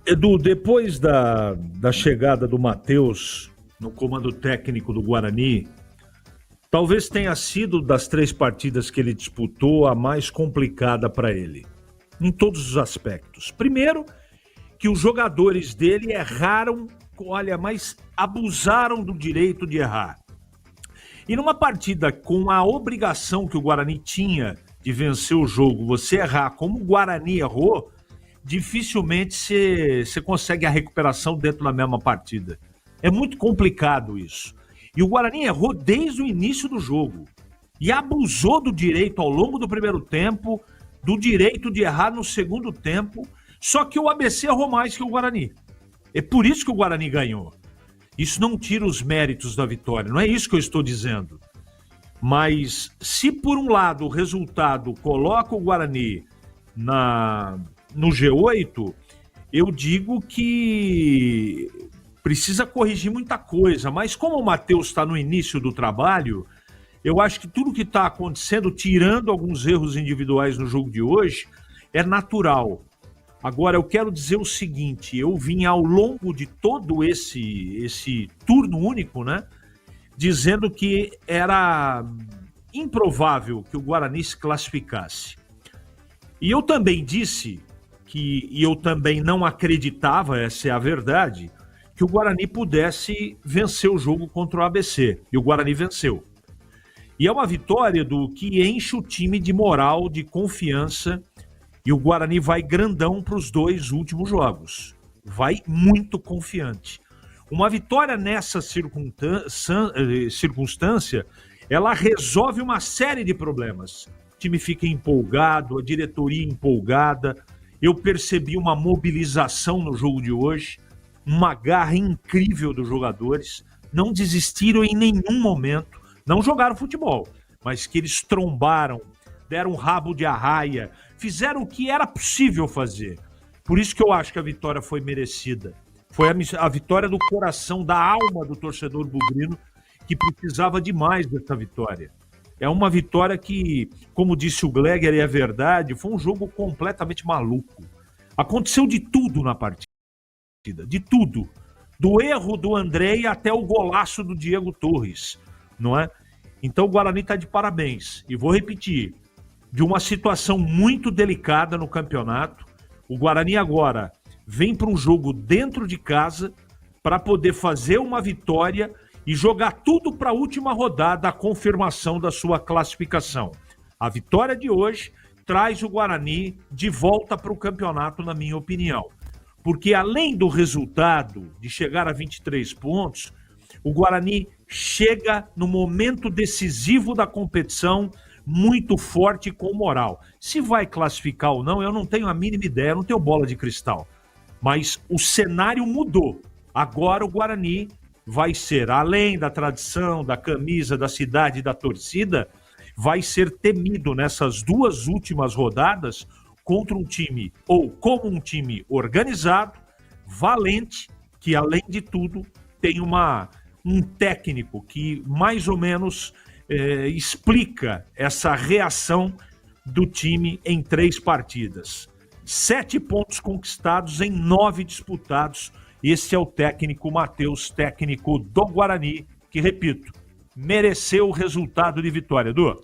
Edu, depois da chegada do Matheus no comando técnico do Guarani, talvez tenha sido das três partidas que ele disputou a mais complicada para ele, em todos os aspectos. Primeiro, que os jogadores dele erraram, olha, mas abusaram do direito de errar. E numa partida com a obrigação que o Guarani tinha de vencer o jogo, você errar como o Guarani errou, dificilmente você consegue a recuperação dentro da mesma partida. É muito complicado isso. E o Guarani errou desde o início do jogo. E abusou do direito ao longo do primeiro tempo, do direito de errar no segundo tempo, só que o ABC errou mais que o Guarani. É por isso que o Guarani ganhou. Isso não tira os méritos da vitória, não é isso que eu estou dizendo. Mas se por um lado o resultado coloca o Guarani no G8, eu digo que precisa corrigir muita coisa. Mas como o Matheus está no início do trabalho, eu acho que tudo que está acontecendo, tirando alguns erros individuais no jogo de hoje, é natural. Agora, eu quero dizer o seguinte, eu vim ao longo de todo esse turno único, né, dizendo que era improvável que o Guarani se classificasse. E eu também disse e eu também não acreditava, essa é a verdade, que o Guarani pudesse vencer o jogo contra o ABC. E o Guarani venceu. E é uma vitória que enche o time de moral, de confiança. E o Guarani vai grandão para os dois últimos jogos. Vai muito confiante. Uma vitória nessa circunstância, ela resolve uma série de problemas. O time fica empolgado, a diretoria empolgada. Eu percebi uma mobilização no jogo de hoje, uma garra incrível dos jogadores. Não desistiram em nenhum momento. Não jogaram futebol, mas que eles trombaram, deram um rabo de arraia, fizeram o que era possível fazer. Por isso que eu acho que a vitória foi merecida. Foi a vitória do coração, da alma do torcedor bugrino, que precisava demais dessa vitória. É uma vitória que, como disse o Gleger, e é verdade, foi um jogo completamente maluco. Aconteceu de tudo na partida, de tudo. Do erro do Andrei até o golaço do Diego Torres, não é? Então o Guarani está de parabéns. E vou repetir, de uma situação muito delicada no campeonato. O Guarani agora vem para um jogo dentro de casa para poder fazer uma vitória e jogar tudo para a última rodada, a confirmação da sua classificação. A vitória de hoje traz o Guarani de volta para o campeonato, na minha opinião. Porque além do resultado de chegar a 23 pontos, o Guarani chega no momento decisivo da competição muito forte e com moral. Se vai classificar ou não, eu não tenho a mínima ideia, eu não tenho bola de cristal. Mas o cenário mudou. Agora o Guarani vai ser, além da tradição, da camisa, da cidade e da torcida, vai ser temido nessas duas últimas rodadas contra um time, ou como um time organizado, valente, que além de tudo tem um técnico que mais ou menos explica essa reação do time em 3 partidas. 7 pontos conquistados em 9 disputados. Esse é o técnico Matheus, técnico do Guarani, que, repito, mereceu o resultado de vitória. Edu?